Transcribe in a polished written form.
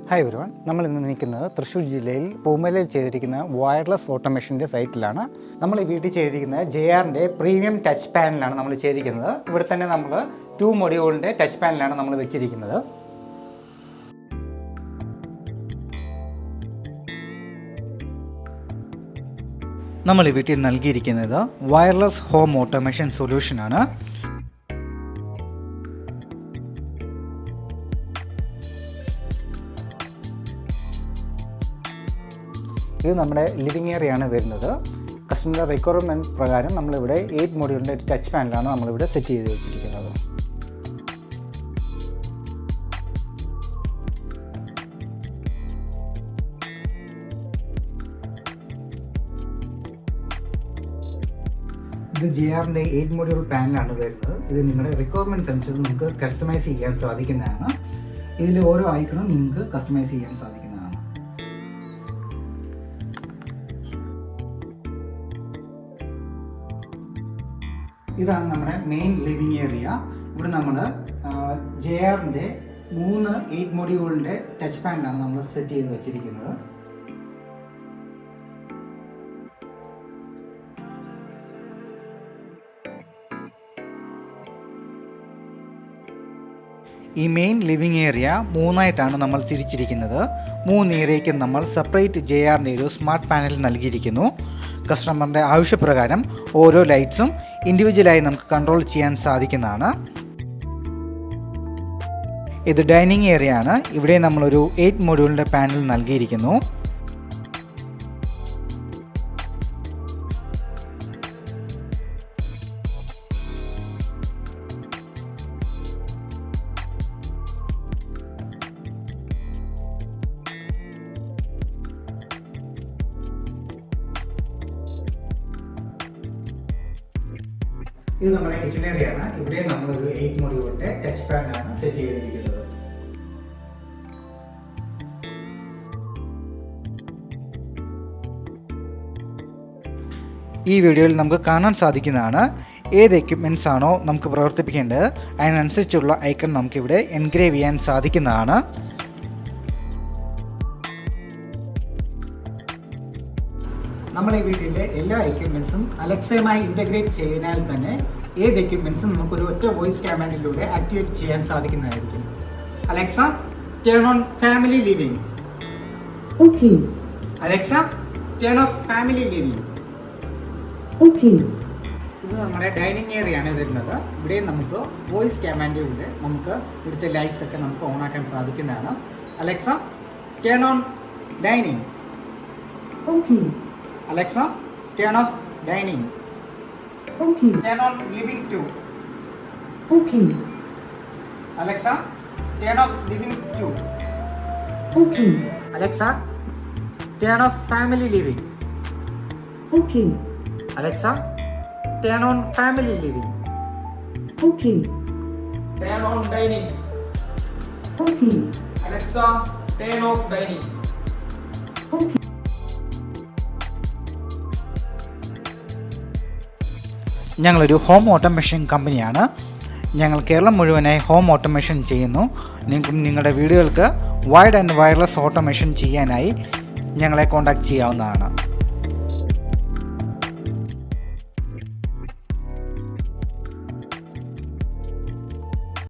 Hi everyone, നമ്മൾ ഇന്ന് നിൽക്കുന്നത് തൃശ്ശൂർ ജില്ലയിൽ പൂമലയിൽ ചെയ്തിരിക്കുന്ന വയർലെസ് ഓട്ടോമേഷൻ്റെ സൈറ്റിലാണ്. നമ്മൾ ഈ വീട്ടിൽ ചെയ്തിരിക്കുന്നത് JRൻ്റെ പ്രീമിയം ടച്ച് പാനലാണ് നമ്മൾ ചെയ്തിരിക്കുന്നത്. ഇവിടെ തന്നെ നമ്മൾ 2 മൊഡ്യൂളിൻ്റെ ടച്ച് പാനലാണ് നമ്മൾ വെച്ചിരിക്കുന്നത്. നമ്മൾ ഈ വീട്ടിൽ നൽകിയിരിക്കുന്നത് വയർലെസ് ഹോം ഓട്ടോമേഷൻ സൊല്യൂഷനാണ്. ഇത് നമ്മുടെ ലിവിങ് ഏരിയയാണ് വരുന്നത്. കസ്റ്റമറുടെ റിക്വയർമെൻറ്റ് പ്രകാരം നമ്മളിവിടെ 8 മൊഡ്യൂളിൻ്റെ ഒരു ടച്ച് പാനലാണ് നമ്മളിവിടെ സെറ്റ് ചെയ്ത് വെച്ചിരിക്കുന്നത്. ഇത് JRൻ്റെ 8 മൊഡ്യൂൾ പാനലാണ് വരുന്നത്. ഇത് നിങ്ങളുടെ റിക്വയർമെൻറ്റ്സ് അനുസരിച്ച് നിങ്ങൾക്ക് കസ്റ്റമൈസ് ചെയ്യാൻ സാധിക്കുന്നതാണ്. ഇതിൽ ഓരോ ഐക്കണും നിങ്ങൾക്ക് കസ്റ്റമൈസ് ചെയ്യാൻ സാധിക്കുന്നതാണ്. ഇതാണ് നമ്മുടെ മെയിൻ ലിവിങ് ഏരിയ. ഇവിടെ നമ്മൾ JRൻ്റെ 3 8 മൊഡ്യൂളിൻ്റെ ടച്ച് പാനലാണ് നമ്മൾ സെറ്റ് ചെയ്ത് വെച്ചിരിക്കുന്നത്. ഈ മെയിൻ ലിവിങ് ഏരിയ 3ആയിട്ടാണ് നമ്മൾ തിരിച്ചിരിക്കുന്നത്. 3 ഏരിയയ്ക്ക് നമ്മൾ സെപ്പറേറ്റ് JRൻ്റെ ഒരു സ്മാർട്ട് പാനൽ നൽകിയിരിക്കുന്നു. കസ്റ്റമറിൻ്റെ ആവശ്യപ്രകാരം ഓരോ ലൈറ്റ്സും ഇൻഡിവിജ്വലായി നമുക്ക് കൺട്രോൾ ചെയ്യാൻ സാധിക്കുന്നതാണ്. ഇത് ഡൈനിങ് ഏരിയ ആണ്. ഇവിടെ നമ്മളൊരു 8 മൊഡ്യൂളിൻ്റെ പാനൽ നൽകിയിരിക്കുന്നു. ഇത് നമ്മുടെ കിച്ചൺ ഏരിയ ആണ്. ഇവിടെ നമ്മളൊരു 8 മൊഡ്യൂളിന്റെ ടച്ച് പാനലാണ് സെറ്റ് ചെയ്തിരിക്കുന്നത്. ഈ വീഡിയോയിൽ നമുക്ക് കാണാൻ സാധിക്കുന്നതാണ് ഏത് എക്യുപ്മെൻറ്റ്സ് ആണോ നമുക്ക് പ്രവർത്തിപ്പിക്കേണ്ടത് അതിനനുസരിച്ചുള്ള ഐക്കൺ നമുക്കിവിടെ എൻഗ്രേവ് ചെയ്യാൻ സാധിക്കുന്നതാണ്. നമ്മൾ ഈ വീട്ടിലെ എല്ലാ എക്യുപ്മെൻറ്റ്സും അലക്സയുമായി ഇൻ്റഗ്രേറ്റ് ചെയ്താൽ തന്നെ ഏത് എക്യുപ്മെൻറ്റ്സും നമുക്കൊരു ഒറ്റ വോയിസ് കമാൻഡിലൂടെ ആക്ടിവേറ്റ് ചെയ്യാൻ സാധിക്കുന്നതായിരിക്കും. Alexa, turn on family living. Okay. Alexa, turn off family living. Okay. ഇത് നമ്മുടെ ഡൈനിങ് ഏരിയ ആണ് വരുന്നത്. ഇവിടെ നമുക്ക് വോയിസ് കമാൻഡിലൂടെ നമുക്ക് ഇവിടുത്തെ ലൈറ്റ്സ് ഒക്കെ നമുക്ക് ഓൺ ആക്കാൻ സാധിക്കുന്നതാണ്. Alexa, turn on dining. Okay. Alexa, turn off dining. Okay. Turn on living 2. Okay. Alexa, turn off living 2. Okay. Alexa, turn off family living. Okay. Alexa, turn on family living. Okay. Turn on dining. Okay. Alexa, turn off dining. Okay. ഞങ്ങളൊരു home automation കമ്പനിയാണ്. ഞങ്ങൾ കേരളം മുഴുവനായി home automation ചെയ്യുന്നു. നിങ്ങളുടെ വീടുകൾക്ക് wide and wireless automation ചെയ്യാനായി ഞങ്ങളെ contact ചെയ്യാവുന്നതാണ്.